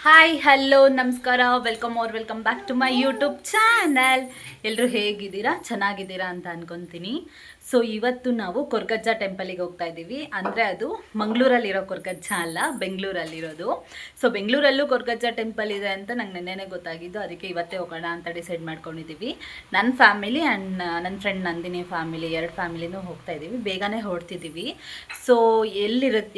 Hi hello ನಮಸ್ಕಾರ welcome back to my YouTube channel. ಎಲ್ಲರೂ ಹೇಗಿದ್ದೀರಾ, ಚೆನ್ನಾಗಿದ್ದೀರಾ ಅಂತ ಅನ್ಕೊತೀನಿ. ಸೊ ಇವತ್ತು ನಾವು ಕೊರ್ಗಜ್ಜ ಟೆಂಪಲಿಗೆ ಹೋಗ್ತಾ ಇದ್ದೀವಿ. ಅಂದರೆ ಅದು ಮಂಗಳೂರಲ್ಲಿರೋ ಕೊರ್ಗಜ್ಜ ಅಲ್ಲ, ಬೆಂಗಳೂರಲ್ಲಿರೋದು. ಸೊ ಬೆಂಗಳೂರಲ್ಲೂ ಕೊರ್ಗಜ್ಜ ಟೆಂಪಲ್ ಇದೆ ಅಂತ ನಂಗೆ ನೆನ್ನೆನೇ ಗೊತ್ತಾಗಿದ್ದು. ಅದಕ್ಕೆ ಇವತ್ತೇ ಹೋಗೋಣ ಅಂತ ಡಿಸೈಡ್ ಮಾಡ್ಕೊಂಡಿದ್ದೀವಿ. ನನ್ನ ಫ್ಯಾಮಿಲಿ ಆ್ಯಂಡ್ ನನ್ನ ಫ್ರೆಂಡ್ ನಂದಿನಿ ಫ್ಯಾಮಿಲಿ, ಎರಡು ಫ್ಯಾಮಿಲಿನೂ ಹೋಗ್ತಾ ಇದ್ದೀವಿ. ಬೇಗನೆ ಹೊರಡ್ತಿದ್ದೀವಿ. ಸೊ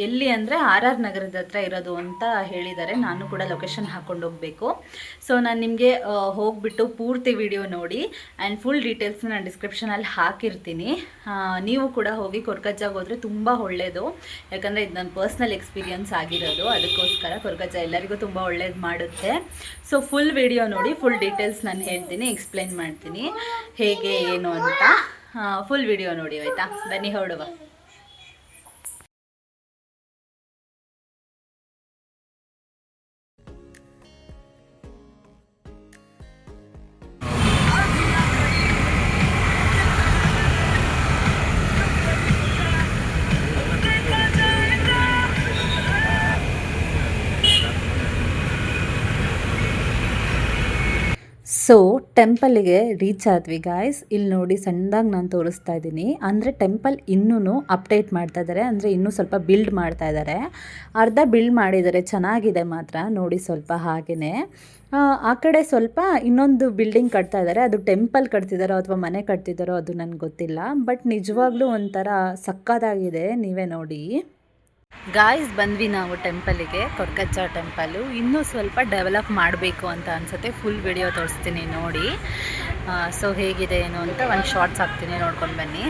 ಎಲ್ಲಿ ಅಂದರೆ RR ನಗರದ ಹತ್ರ ಇರೋದು ಅಂತ ಹೇಳಿದ್ದಾರೆ. ನಾನು ಕೂಡ ಲೊಕೇಶನ್ ಹಾಕ್ಕೊಂಡು ಹೋಗಬೇಕು. ಸೊ ನಾನು ನಿಮಗೆ ಹೋಗ್ಬಿಟ್ಟು ಪೂರ್ತಿ ವಿಡಿಯೋ ನೋಡಿ ಆ್ಯಂಡ್ ಫುಲ್ ಡೀಟೇಲ್ಸ್ನ ನಾನು ಡಿಸ್ಕ್ರಿಪ್ಷನಲ್ಲಿ ಹಾಕಿರ್ತೀನಿ. ನೀವು ಕೂಡ ಹೋಗಿ ಕೊರ್ಗಜ್ಜಾಗೆ ಹೋದರೆ ತುಂಬ ಒಳ್ಳೆಯದು. ಯಾಕಂದರೆ ಇದು ನನ್ನ ಪರ್ಸ್ನಲ್ ಎಕ್ಸ್ಪೀರಿಯನ್ಸ್ ಆಗಿರೋದು. ಅದಕ್ಕೋಸ್ಕರ ಕೊರ್ಗಜ್ಜ ಎಲ್ಲರಿಗೂ ತುಂಬ ಒಳ್ಳೇದು ಮಾಡುತ್ತೆ. ಸೊ ಫುಲ್ ವಿಡಿಯೋ ನೋಡಿ, ಫುಲ್ ಡೀಟೇಲ್ಸ್ ನಾನು ಹೇಳ್ತೀನಿ, ಎಕ್ಸ್ಪ್ಲೈನ್ ಮಾಡ್ತೀನಿ ಹೇಗೆ ಏನು ಅಂತ. ಫುಲ್ ವಿಡಿಯೋ ನೋಡಿ ಆಯಿತಾ. ಬನ್ನಿ ಹೊರಡುವ. ಸೊ ಟೆಂಪಲ್ಗೆ ರೀಚ್ ಆದ್ವಿ ಗಾಯ್ಸ್. ಇಲ್ಲಿ ನೋಡಿ ಸಣ್ಣದಾಗಿ ನಾನು ತೋರಿಸ್ತಾ ಇದ್ದೀನಿ. ಅಂದರೆ ಟೆಂಪಲ್ ಇನ್ನೂ ಅಪ್ಡೇಟ್ ಮಾಡ್ತಾ ಇದ್ದಾರೆ. ಅಂದರೆ ಇನ್ನೂ ಸ್ವಲ್ಪ ಬಿಲ್ಡ್ ಮಾಡ್ತಾ ಇದ್ದಾರೆ. ಅರ್ಧ ಬಿಲ್ಡ್ ಮಾಡಿದ್ದಾರೆ, ಚೆನ್ನಾಗಿದೆ ಮಾತ್ರ ನೋಡಿ. ಸ್ವಲ್ಪ ಹಾಗೆಯೇ ಆ ಕಡೆ ಸ್ವಲ್ಪ ಇನ್ನೊಂದು ಬಿಲ್ಡಿಂಗ್ ಕಟ್ತಾ ಇದ್ದಾರೆ. ಅದು ಟೆಂಪಲ್ ಕಟ್ತಿದ್ದಾರೋ ಅಥವಾ ಮನೆ ಕಟ್ತಿದ್ದಾರೋ ಅದು ನನಗೆ ಗೊತ್ತಿಲ್ಲ. ಬಟ್ ನಿಜವಾಗ್ಲೂ ಒಂಥರ ಸಕ್ಕತ್ತಾಗಿದೆ, ನೀವೇ ನೋಡಿ. ಗಾಯ್ಸ್ ಬಂದ್ವಿ ನಾವು ಟೆಂಪಲಿಗೆ, ಕೊರ್ಗಜ್ಜ ಟೆಂಪಲು. ಇನ್ನೂ ಸ್ವಲ್ಪ ಡೆವಲಪ್ ಮಾಡಬೇಕು ಅಂತ ಅನಿಸುತ್ತೆ. ಫುಲ್ ವಿಡಿಯೋ ತೋರಿಸ್ತೀನಿ ನೋಡಿ. ಸೊ ಹೇಗಿದೆ ಏನು ಅಂತ ಒಂದು ಶಾರ್ಟ್ಸ್ ಹಾಕ್ತೀನಿ, ನೋಡ್ಕೊಂಡು ಬನ್ನಿ.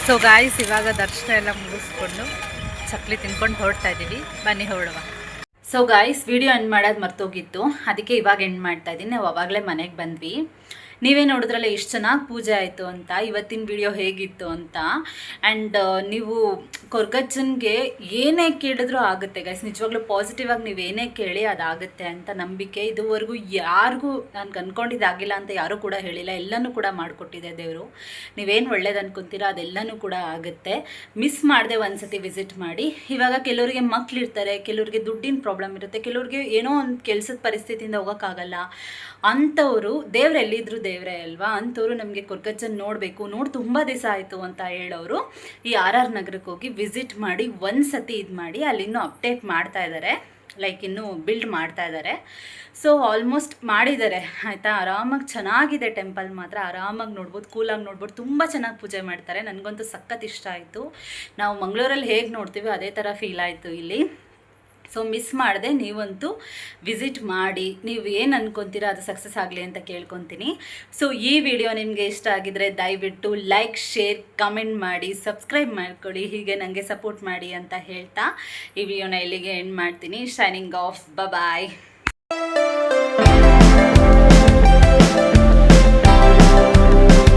ಸೊ ಗಾಯ್ಸ್ ಇವಾಗ ದರ್ಶನ ಎಲ್ಲ ಮುಗಿಸ್ಕೊಂಡು ಚಕ್ಲಿ ತಿನ್ಕೊಂಡು ಹೊರಡ್ತಾ ಇದ್ದೀವಿ. ಬನ್ನಿ ಹೊರಡುವ. ಸೊ ಗಾಯ್ಸ್ ವಿಡಿಯೋ ಎಂಡ್ ಮಾಡೋದು ಮರ್ತೋಗಿತ್ತು, ಅದಕ್ಕೆ ಇವಾಗ ಎಂಡ್ ಮಾಡ್ತಾ ಇದ್ದೀನಿ. ನಾವು ಅವಾಗಲೇ ಮನೆಗೆ ಬಂದ್ವಿ. ನೀವೇ ನೋಡಿದ್ರಲ್ಲ ಎಷ್ಟು ಚೆನ್ನಾಗಿ ಪೂಜೆ ಆಯಿತು ಅಂತ. ಇವತ್ತಿನ ವಿಡಿಯೋ ಹೇಗಿತ್ತು ಅಂತ. ಆ್ಯಂಡ್ ನೀವು ಕೊರ್ಗಜ್ಜನ್ಗೆ ಏನೇ ಕೇಳಿದ್ರೂ ಆಗುತ್ತೆ ಗೈಸ್. ನಿಜವಾಗ್ಲೂ ಪಾಸಿಟಿವ್ ಆಗಿ ನೀವು ಏನೇ ಕೇಳಿ ಅದಾಗುತ್ತೆ ಅಂತ ನಂಬಿಕೆ. ಇದುವರೆಗೂ ಯಾರಿಗೂ ನಾನು ಅಂದ್ಕೊಂಡಿದ್ದಾಗಿಲ್ಲ ಅಂತ ಯಾರೂ ಕೂಡ ಹೇಳಿಲ್ಲ. ಎಲ್ಲನೂ ಕೂಡ ಮಾಡಿಕೊಟ್ಟಿದೆ ದೇವರು. ನೀವೇನು ಒಳ್ಳೇದು ಅನ್ಕೊತೀರೋ ಅದೆಲ್ಲನೂ ಕೂಡ ಆಗುತ್ತೆ. ಮಿಸ್ ಮಾಡದೆ ಒಂದ್ಸತಿ ವಿಸಿಟ್ ಮಾಡಿ. ಇವಾಗ ಕೆಲವರಿಗೆ ಮಕ್ಕಳಿರ್ತಾರೆ, ಕೆಲವರಿಗೆ ದುಡ್ಡಿನ ಪ್ರಾಬ್ಲಮ್ ಇರುತ್ತೆ, ಕೆಲವ್ರಿಗೆ ಏನೋ ಒಂದು ಕೆಲಸದ ಪರಿಸ್ಥಿತಿಯಿಂದ ಹೋಗೋಕ್ಕಾಗಲ್ಲ. ಅಂಥವರು ದೇವ್ರು ಎಲ್ಲಿದ್ರು ದೇವರೇ ಅಲ್ವಾ. ಅಂಥವ್ರು ನಮಗೆ ಕೊರ್ಗಜ್ಜನ್ ನೋಡಬೇಕು, ತುಂಬ ದಿವಸ ಆಯಿತು ಅಂತ ಹೇಳೋರು ಈ RR ನಗರಕ್ಕೆ ಹೋಗಿ ವಿಸಿಟ್ ಮಾಡಿ ಒಂದು ಸತಿ ಇದು ಮಾಡಿ. ಅಲ್ಲಿ ಇನ್ನೂ ಅಪ್ಡೇಟ್ ಮಾಡ್ತಾ ಇದ್ದಾರೆ, ಲೈಕ್ ಇನ್ನೂ ಬಿಲ್ಡ್ ಮಾಡ್ತಾ ಇದ್ದಾರೆ. ಸೊ ಆಲ್ಮೋಸ್ಟ್ ಮಾಡಿದ್ದಾರೆ ಆಯಿತಾ. ಆರಾಮಾಗಿ ಚೆನ್ನಾಗಿದೆ ಟೆಂಪಲ್ ಮಾತ್ರ. ಆರಾಮಾಗಿ ನೋಡ್ಬೋದು, ಕೂಲಾಗಿ ನೋಡ್ಬೋದು. ತುಂಬ ಚೆನ್ನಾಗಿ ಪೂಜೆ ಮಾಡ್ತಾರೆ. ನನಗಂತೂ ಸಖತ್ ಇಷ್ಟ ಆಯಿತು. ನಾವು ಮಂಗಳೂರಲ್ಲಿ ಹೇಗೆ ನೋಡ್ತೀವಿ ಅದೇ ಥರ ಫೀಲ್ ಆಯಿತು ಇಲ್ಲಿ. ಸೊ ಮಿಸ್ ಮಾಡದೆ ನೀವಂತೂ ವಿಸಿಟ್ ಮಾಡಿ. ನೀವು ಏನು ಅನ್ಕೊತೀರಾ ಅದು ಸಕ್ಸಸ್ ಆಗಲಿ ಅಂತ ಕೇಳ್ಕೊತೀನಿ. ಸೊ ಈ ವಿಡಿಯೋ ನಿಮಗೆ ಇಷ್ಟ ಆಗಿದ್ರೆ ದಯವಿಟ್ಟು ಲೈಕ್, ಶೇರ್, ಕಮೆಂಟ್ ಮಾಡಿ, ಸಬ್ಸ್ಕ್ರೈಬ್ ಮಾಡ್ಕೊಳ್ಳಿ. ಹೀಗೆ ನನಗೆ ಸಪೋರ್ಟ್ ಮಾಡಿ ಅಂತ ಹೇಳ್ತಾ ಈ ವಿಡಿಯೋನ ಇಲ್ಲಿಗೆ ಎಂಡ್ ಮಾಡ್ತೀನಿ. Shining of. ಬಾಯ್.